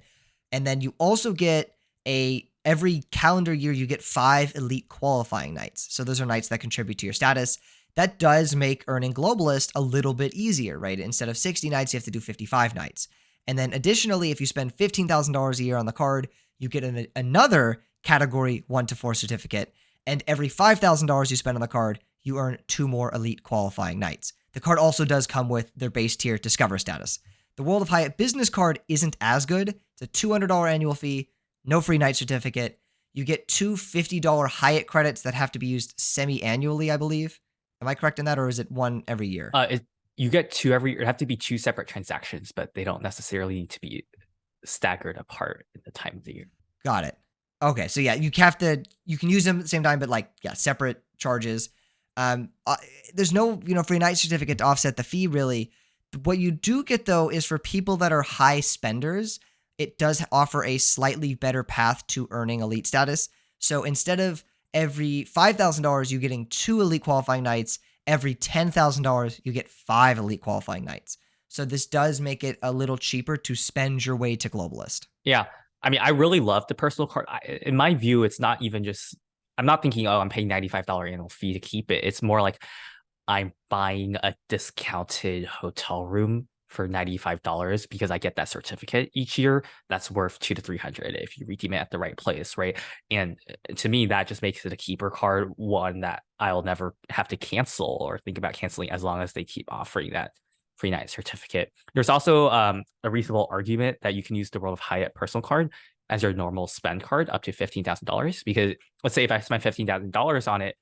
[SPEAKER 1] And then you also get every calendar year, you get 5 elite qualifying nights. So those are nights that contribute to your status. That does make earning Globalist a little bit easier, right? Instead of 60 nights, you have to do 55 nights. And then additionally, if you spend $15,000 a year on the card, you get another category 1 to 4 certificate. And every $5,000 you spend on the card, you earn 2 more elite qualifying nights. The card also does come with their base tier Discover status. The World of Hyatt business card isn't as good. It's a $200 annual fee, no free night certificate. You get 2 $50 Hyatt credits that have to be used semi-annually, I believe. Am I correct in that, or is it one every year?
[SPEAKER 2] You get 2 every year. It have to be 2 separate transactions, but they don't necessarily need to be staggered apart in the time of the year.
[SPEAKER 1] Got it. Okay, so yeah, you can use them at the same time, but separate charges. There's no, free night certificate to offset the fee really. What you do get though is for people that are high spenders, it does offer a slightly better path to earning elite status. So instead of every $5,000, you getting 2 elite qualifying nights, every $10,000, you get 5 elite qualifying nights. So this does make it a little cheaper to spend your way to Globalist.
[SPEAKER 2] Yeah. I mean, I really love the personal card. In my view, it's not even just, I'm not thinking, oh, I'm paying $95 annual fee to keep it. It's more like I'm buying a discounted hotel room for $95 because I get that certificate each year. That's worth $200 to $300 if you redeem it at the right place, right? And to me, that just makes it a keeper card, one that I'll never have to cancel or think about canceling as long as they keep offering that free night certificate. There's also a reasonable argument that you can use the World of Hyatt personal card as your normal spend card up to $15,000, because let's say if I spend $15,000 on it,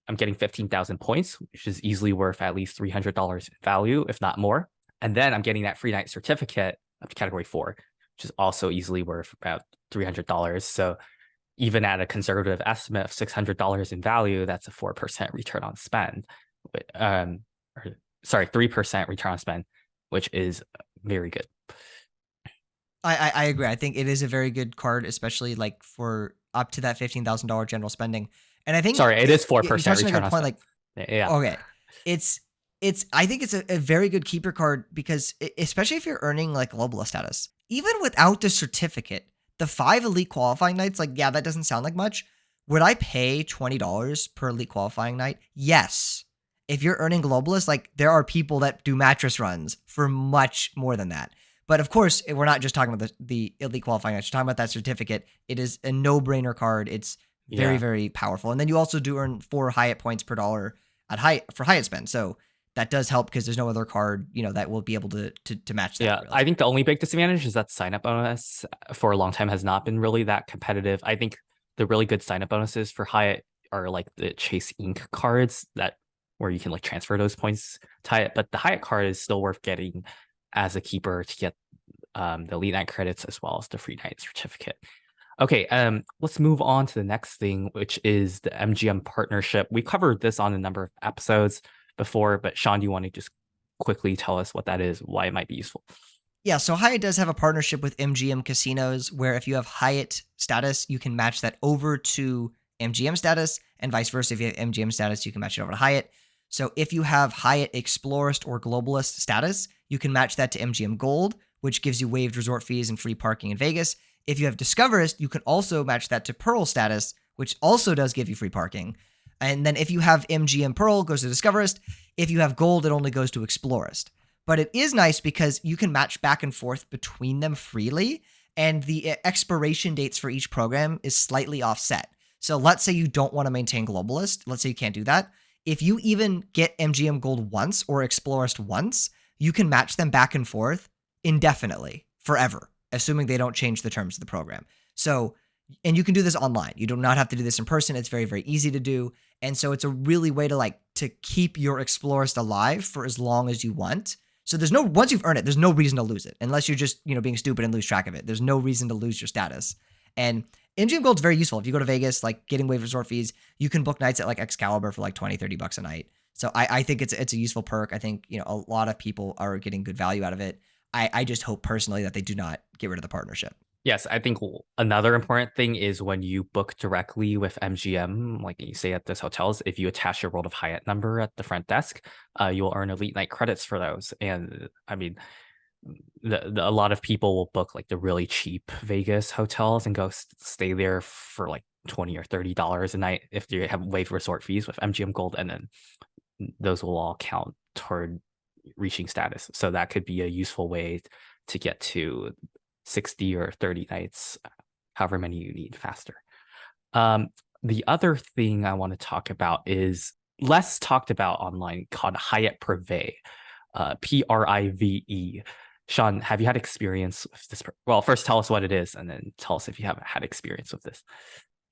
[SPEAKER 2] I'm getting 15,000 points, which is easily worth at least $300 in value, if not more. And then I'm getting that free night certificate up to category 4, which is also easily worth about $300. So even at a conservative estimate of $600 in value, that's a 4% return on spend. Or, sorry, 3% return on spend, which is very good.
[SPEAKER 1] I agree. I think it is a very good card, especially like for up to that $15,000 general spending. And I think
[SPEAKER 2] Sorry, it is
[SPEAKER 1] you're
[SPEAKER 2] 4%
[SPEAKER 1] touching on a
[SPEAKER 2] return
[SPEAKER 1] good
[SPEAKER 2] on
[SPEAKER 1] point.
[SPEAKER 2] spend.
[SPEAKER 1] Like,
[SPEAKER 2] Yeah.
[SPEAKER 1] okay, it's I think it's a very good keeper card because especially if you're earning like Globalist status, even without the certificate, the 5 elite qualifying nights, like yeah, that doesn't sound like much. Would I pay $20 per elite qualifying night? Yes. If you're earning Globalist, like there are people that do mattress runs for much more than that. But of course, we're not just talking about the elite qualifying nights. We're talking about that certificate. It is a no-brainer card. It's very, very powerful. And then you also do earn 4 Hyatt points per dollar at Hyatt for Hyatt spend. So that does help because there's no other card, that will be able to match that.
[SPEAKER 2] Yeah,
[SPEAKER 1] really.
[SPEAKER 2] I think the only big disadvantage is that sign-up bonus for a long time has not been really that competitive. I think the really good sign-up bonuses for Hyatt are like the Chase Inc. cards where you can like transfer those points to Hyatt, but the Hyatt card is still worth getting as a keeper to get the elite night credits as well as the free night certificate. Okay, let's move on to the next thing, which is the MGM partnership. We covered this on a number of episodes before, but Shaun, do you want to just quickly tell us what that is, why it might be useful?
[SPEAKER 1] Yeah, so Hyatt does have a partnership with MGM casinos where if you have Hyatt status, you can match that over to MGM status, and vice versa. If you have MGM status, you can match it over to Hyatt. So if you have Hyatt Explorist or Globalist status, you can match that to MGM Gold, which gives you waived resort fees and free parking in Vegas. If you have Discoverist, you can also match that to Pearl status, which also does give you free parking. And then if you have MGM Pearl, it goes to Discoverist. If you have Gold, it only goes to Explorist. But it is nice because you can match back and forth between them freely, and the expiration dates for each program is slightly offset. So let's say you don't want to maintain Globalist. Let's say you can't do that. If you even get MGM Gold once or Explorist once, you can match them back and forth indefinitely, forever, assuming they don't change the terms of the program. So, and you can do this online. You do not have to do this in person. It's very, very easy to do. And so it's a really way to keep your Explorist alive for as long as you want. So once you've earned it, there's no reason to lose it unless you're just, being stupid and lose track of it. There's no reason to lose your status. And MGM Gold's very useful. If you go to Vegas, like getting waived resort fees, you can book nights at like Excalibur for like $20, $30 a night. So I think it's a useful perk. I think, a lot of people are getting good value out of it. I just hope personally that they do not get rid of the partnership.
[SPEAKER 2] Yes, I think another important thing is when you book directly with MGM, like you say at those hotels, if you attach your World of Hyatt number at the front desk, you'll earn elite night credits for those. And I mean, a lot of people will book like the really cheap Vegas hotels and go stay there for like $20 or $30 a night if you have waived resort fees with MGM Gold, and then those will all count toward reaching status. So that could be a useful way to get to 60 or 30 nights, however many you need, faster. The other thing I want to talk about is less talked about online, called Hyatt Prive, Prive. Shaun, have you had experience with this? Well, first tell us what it is, and then tell us if you haven't had experience with this.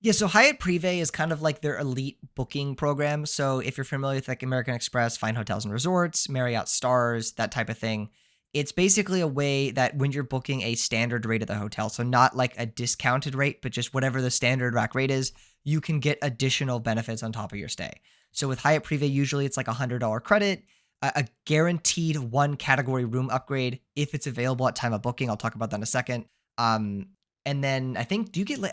[SPEAKER 1] Yeah, so Hyatt Prive is kind of like their elite booking program. So if you're familiar with like American Express, Fine Hotels and Resorts, Marriott Stars, that type of thing, it's basically a way that when you're booking a standard rate at the hotel, so not like a discounted rate, but just whatever the standard rack rate is, you can get additional benefits on top of your stay. So with Hyatt Prive, usually it's like $100 credit, a guaranteed 1 category room upgrade if it's available at time of booking. I'll talk about that in a second. And then I think you get late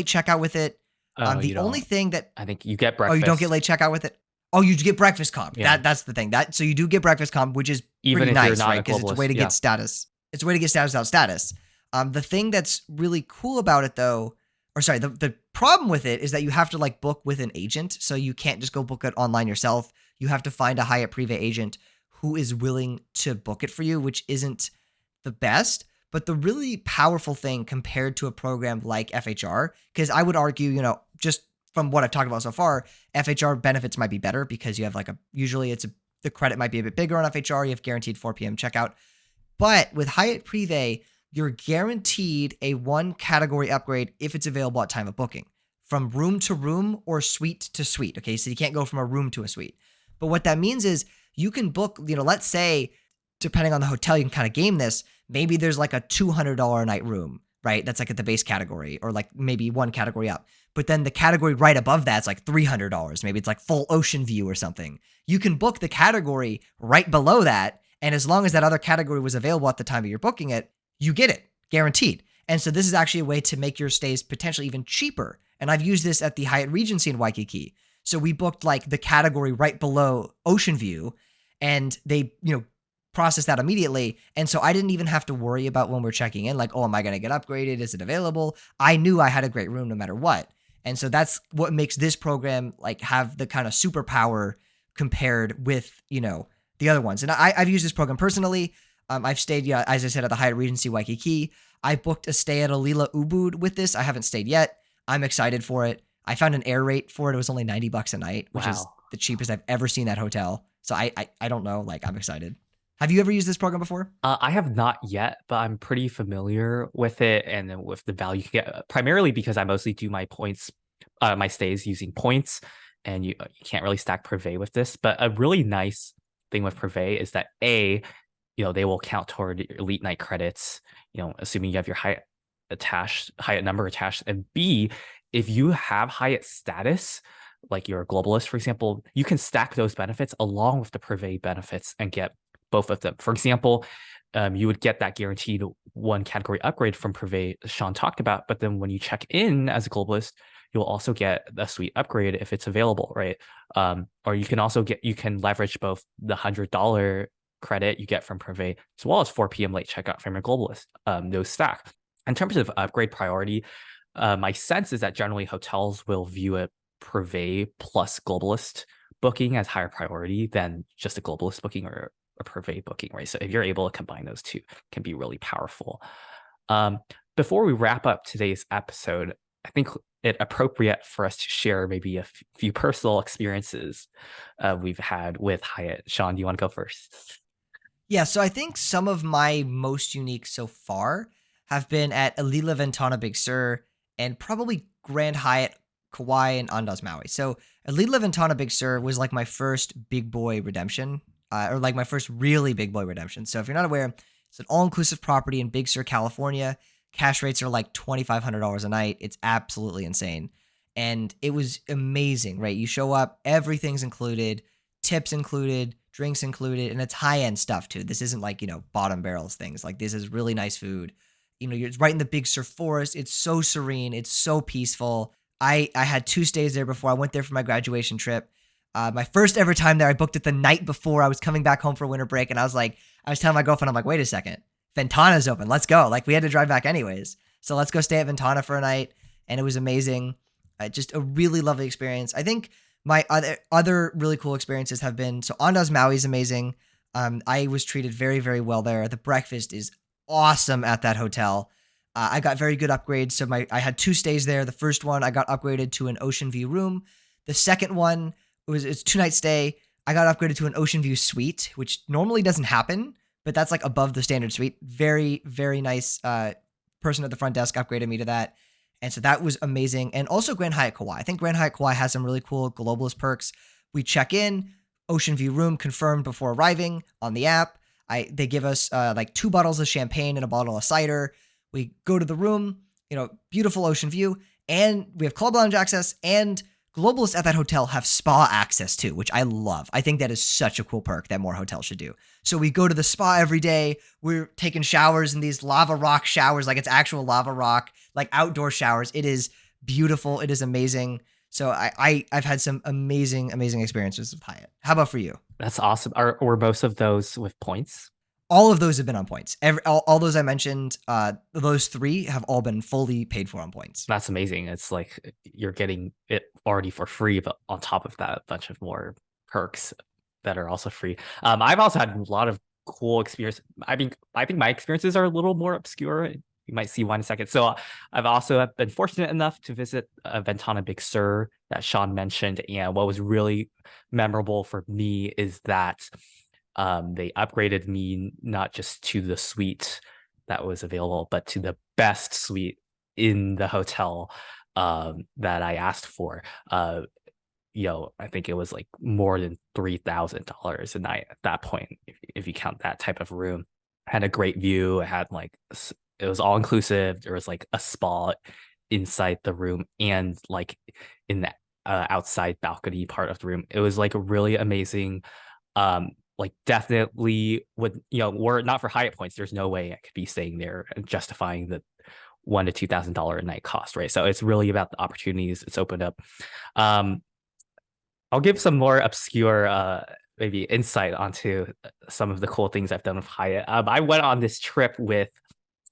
[SPEAKER 1] checkout with it. The only thing that
[SPEAKER 2] I think you get breakfast.
[SPEAKER 1] Oh, you don't get late checkout with it? Oh, you get breakfast comp.
[SPEAKER 2] Yeah.
[SPEAKER 1] That's the thing. So you do get breakfast comp, which is
[SPEAKER 2] Even
[SPEAKER 1] pretty
[SPEAKER 2] if
[SPEAKER 1] nice,
[SPEAKER 2] you're not
[SPEAKER 1] right?
[SPEAKER 2] a
[SPEAKER 1] Because it's a
[SPEAKER 2] globalist,
[SPEAKER 1] way to get status. It's a way to get status without status. The thing that's really cool about it though, the problem with it is that you have to like book with an agent. So you can't just go book it online yourself. You have to find a Hyatt Prive agent who is willing to book it for you, which isn't the best. But the really powerful thing compared to a program like FHR, because I would argue, just from what I've talked about so far, FHR benefits might be better because you have the credit might be a bit bigger on FHR. You have guaranteed 4 p.m. checkout. But with Hyatt Prive, you're guaranteed a 1 category upgrade if it's available at time of booking. from room to room or suite to suite. Okay, so you can't go from a room to a suite. But what that means is you can book, let's say, depending on the hotel, you can kind of game this. Maybe there's like a $200 a night room, right? That's like at the base category, or like maybe one category up. But then the category right above that's like $300. Maybe it's like full ocean view or something. You can book the category right below that. And as long as that other category was available at the time of your booking it, you get it guaranteed. And so this is actually a way to make your stays potentially even cheaper. And I've used this at the Hyatt Regency in Waikiki. So we booked like the category right below ocean view, and they, process that immediately. And so I didn't even have to worry about when we're checking in, like, oh, am I going to get upgraded? Is it available? I knew I had a great room no matter what. And so that's what makes this program like have the kind of superpower compared with, the other ones. And I've used this program personally. I've stayed, as I said, at the Hyatt Regency Waikiki. I booked a stay at Alila Ubud with this. I haven't stayed yet. I'm excited for it. I found an air rate for it. It was only $90 a night, which is the cheapest I've ever seen that hotel. So I don't know. Like, I'm excited. Have you ever used this program before?
[SPEAKER 2] I have not yet, but I'm pretty familiar with it and then with the value you can get, primarily because I mostly do my points, my stays using points, and you can't really stack Privé with this. But a really nice thing with Privé is that they will count toward your elite night credits, assuming you have your Hyatt number attached, and B, if you have Hyatt status, like you're a globalist, for example, you can stack those benefits along with the Privé benefits and get both of them. For example, you would get that guaranteed one category upgrade from Privé Shaun talked about, but then when you check in as a globalist, you'll also get a suite upgrade if it's available, right? Or you can leverage both the $100 credit you get from Privé as well as 4 p.m. late checkout from your globalist. Those stack. In terms of upgrade priority, my sense is that generally hotels will view a Privé plus globalist booking as higher priority than just a globalist booking or a Privé booking, right? So if you're able to combine those two, it can be really powerful. Before we wrap up today's episode, I think it appropriate for us to share maybe a few personal experiences we've had with Hyatt. Shaun, do you want to go first?
[SPEAKER 1] Yeah, so I think some of my most unique so far have been at Alila Ventana Big Sur and probably Grand Hyatt Kauai and Andaz Maui. So Alila Ventana Big Sur was like my first big boy redemption, or like my first really big boy redemption. So if you're not aware, it's an all-inclusive property in Big Sur, California. Cash rates are like $2,500 a night. It's absolutely insane. And it was amazing, right? You show up, everything's included, tips included, drinks included, and it's high-end stuff too. This isn't like, bottom barrels things. Like, this is really nice food. You're right in the Big Sur forest. It's so serene. It's so peaceful. I had 2 stays there before. I went there for my graduation trip. My first ever time there, I booked it the night before I was coming back home for winter break. And I was telling my girlfriend, I'm like, wait a second, Ventana's open. Let's go. Like, we had to drive back anyways. So let's go stay at Ventana for a night. And it was amazing. Just a really lovely experience. I think my other really cool experiences have been, so Andaz Maui is amazing. I was treated very, very well there. The breakfast is awesome at that hotel. I got very good upgrades. So I had 2 stays there. The first one, I got upgraded to an ocean view room. The second one, it's 2-night stay. I got upgraded to an ocean view suite, which normally doesn't happen, but that's like above the standard suite. Very, very nice person at the front desk upgraded me to that. And so that was amazing. And also Grand Hyatt Kauai. I think Grand Hyatt Kauai has some really cool globalist perks. We check in, ocean view room confirmed before arriving on the app. They give us like 2 bottles of champagne and a bottle of cider. We go to the room, beautiful ocean view, and we have club lounge access, and globalists at that hotel have spa access too, which I love. I think that is such a cool perk that more hotels should do. So we go to the spa every day. We're taking showers in these lava rock showers, like it's actual lava rock, like outdoor showers. It is beautiful. It is amazing. So I've had some amazing experiences with Hyatt. How about for you?
[SPEAKER 2] That's awesome. Were most of those with points?
[SPEAKER 1] All of those have been on points. All those I mentioned, those 3 have all been fully paid for on points.
[SPEAKER 2] That's amazing. It's like you're getting it already for free, but on top of that, a bunch of more perks that are also free. I've also had a lot of cool experience. I think my experiences are a little more obscure. You might see why in a second. So I've also been fortunate enough to visit Ventana Big Sur that Shaun mentioned. And what was really memorable for me is that they upgraded me not just to the suite that was available, but to the best suite in the hotel. that I asked for. I think it was like more than $3,000 a night at that point, if you count that type of room. Had a great view. It had like it was all inclusive. There was like a spa inside the room and like in the outside balcony part of the room. It was like really amazing. Like definitely would, were it not for Hyatt points, there's no way I could be staying there and justifying the $1,000 to $2,000 a night cost, right? So it's really about the opportunities it's opened up. I'll give some more obscure maybe insight onto some of the cool things I've done with Hyatt. I went on this trip with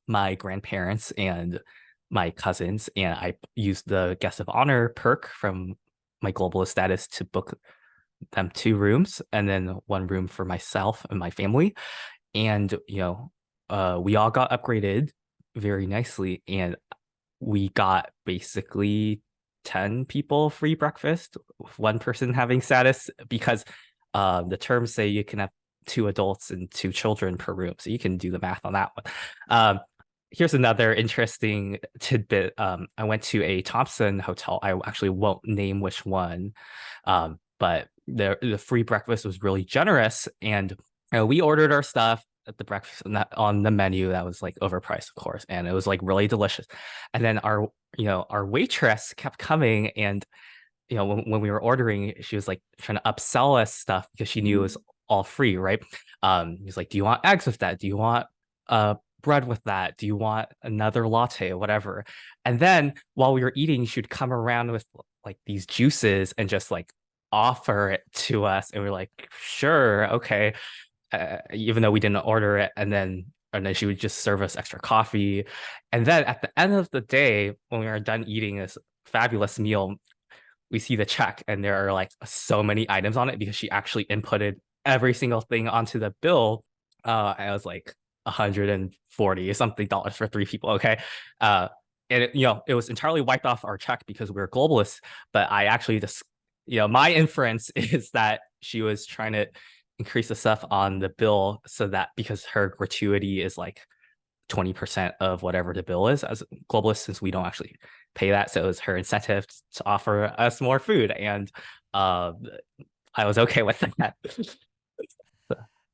[SPEAKER 2] my grandparents and my cousins, and I used the guest of honor perk from my Globalist Status to book them 2 rooms and then 1 room for myself and my family. And we all got upgraded very nicely, and we got basically 10 people free breakfast with 1 person having status, because the terms say you can have 2 adults and 2 children per room, so you can do the math on that one. Here's another interesting tidbit. I went to a Thompson hotel. I actually won't name which one, but the free breakfast was really generous, and we ordered our stuff at the breakfast on the menu that was like overpriced, of course, and it was like really delicious. And then our waitress kept coming, and when we were ordering, she was like trying to upsell us stuff because she knew it was all free, right? He was like, "Do you want eggs with that? Do you want bread with that? Do you want another latte or whatever?" And then while we were eating, she would come around with like these juices and just like offer it to us, and we're like, "Sure, okay." Even though we didn't order it, and then she would just serve us extra coffee. And then at the end of the day, when we were done eating this fabulous meal, we see the check, and there are like so many items on it because she actually inputted every single thing onto the bill. And it was like 140 something dollars for 3 people. Okay. And it was entirely wiped off our check because we were globalists. But I actually just, my inference is that she was trying to increase the stuff on the bill so that, because her gratuity is like 20% of whatever the bill is as globalists, since we don't actually pay that. So it was her incentive to offer us more food. And I was okay with that.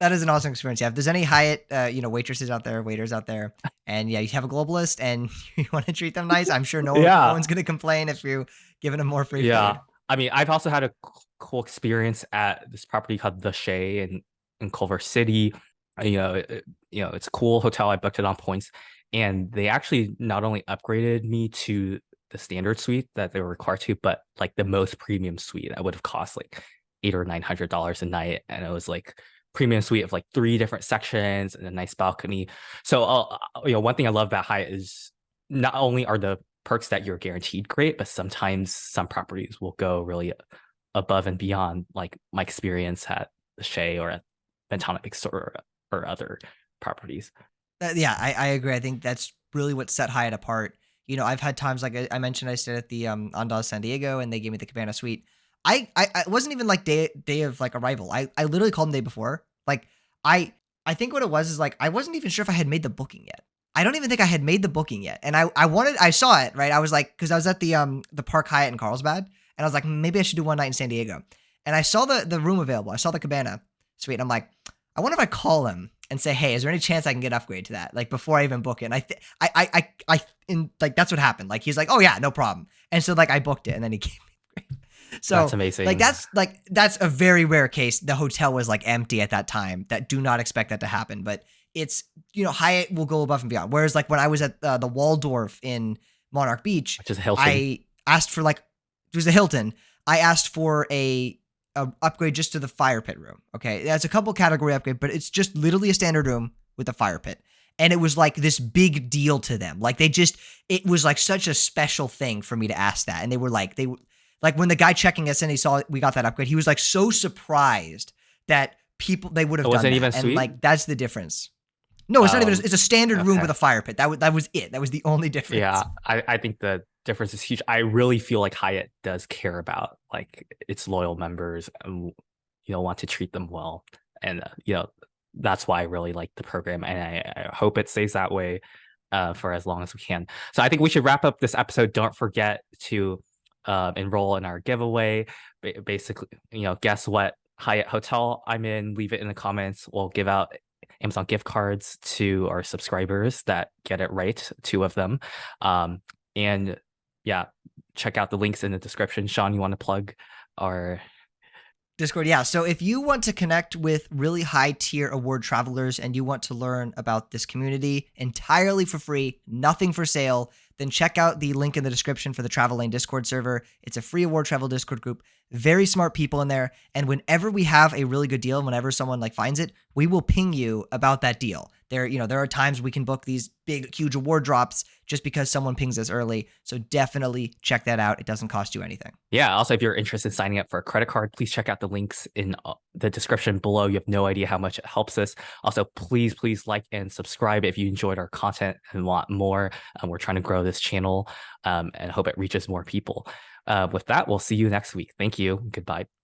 [SPEAKER 1] That is an awesome experience. Yeah, if there's any Hyatt, waitresses out there, waiters out there, and yeah, you have a globalist and you want to treat them nice, I'm sure no one's gonna complain if you giving them more free food.
[SPEAKER 2] I mean, I've also had a cool experience at this property called The Shea in Culver City. It's a cool hotel. I booked it on points, and they actually not only upgraded me to the standard suite that they were required to, but like the most premium suite that would have cost like $800 or $900 a night, and it was like premium suite of like 3 different sections and a nice balcony. So, one thing I love about Hyatt is not only are the perks that you're guaranteed great, but sometimes some properties will go really above and beyond, like my experience at the Shea or at Ventana or other properties.
[SPEAKER 1] Yeah, I agree. I think that's really what set Hyatt apart. I've had times like I mentioned, I stayed at the Andaz San Diego, and they gave me the Cabana Suite. I wasn't even like day of like arrival. I literally called them the day before. Like I think what it was is like I wasn't even sure if I had made the booking yet. I don't even think I had made the booking yet. And I saw it, right? I was like, because I was at the Park Hyatt in Carlsbad, and I was like, maybe I should do one night in San Diego. And I saw the room available. I saw the Cabana Suite, and I'm like, I wonder if I call him and say, hey, is there any chance I can get upgrade to that? Like before I even book it. And that's what happened. Like he's like, oh yeah, no problem. And so like I booked it, and then he gave me upgrade. So
[SPEAKER 2] that's amazing.
[SPEAKER 1] That's a very rare case. The hotel was like empty at that time. That do not expect that to happen. But it's, Hyatt will go above and beyond. Whereas like when I was at the Waldorf in Monarch Beach,
[SPEAKER 2] which is Hilton,
[SPEAKER 1] I asked for it was a Hilton. I asked for a upgrade just to the fire pit room. Okay. That's a couple category upgrade, but it's just literally a standard room with a fire pit. And it was like this big deal to them. Like it was like such a special thing for me to ask that. And they were like, when the guy checking us in, he saw we got that upgrade, he was like so surprised that they would have done that.
[SPEAKER 2] Even
[SPEAKER 1] and
[SPEAKER 2] sweet?
[SPEAKER 1] Like, that's the difference. No, it's not even, it's a standard room with a fire pit. That was it. That was the only difference.
[SPEAKER 2] Yeah. I think the difference is huge. I really feel like Hyatt does care about like its loyal members and, want to treat them well. And, that's why I really like the program. And I hope it stays that way. for as long as we can. So I think we should wrap up this episode. Don't forget to enroll in our giveaway. Basically, guess what Hyatt hotel I'm in. Leave it in the comments. We'll give out Amazon gift cards to our subscribers that get it right, 2 of them. And yeah, check out the links in the description. Shaun, you want to plug our
[SPEAKER 1] Discord, yeah. So if you want to connect with really high tier award travelers and you want to learn about this community entirely for free, nothing for sale, then check out the link in the description for the Travel Lane Discord server. It's a free award travel Discord group. Very smart people in there. And whenever we have a really good deal, whenever someone finds it, we will ping you about that deal. There are times we can book these big, huge award drops just because someone pings us early. So definitely check that out. It doesn't cost you anything.
[SPEAKER 2] Yeah. Also, if you're interested in signing up for a credit card, please check out the links in the description below. You have no idea how much it helps us. Also, please like and subscribe if you enjoyed our content and want more. We're trying to grow this channel and hope it reaches more people. With that, we'll see you next week. Thank you. Goodbye.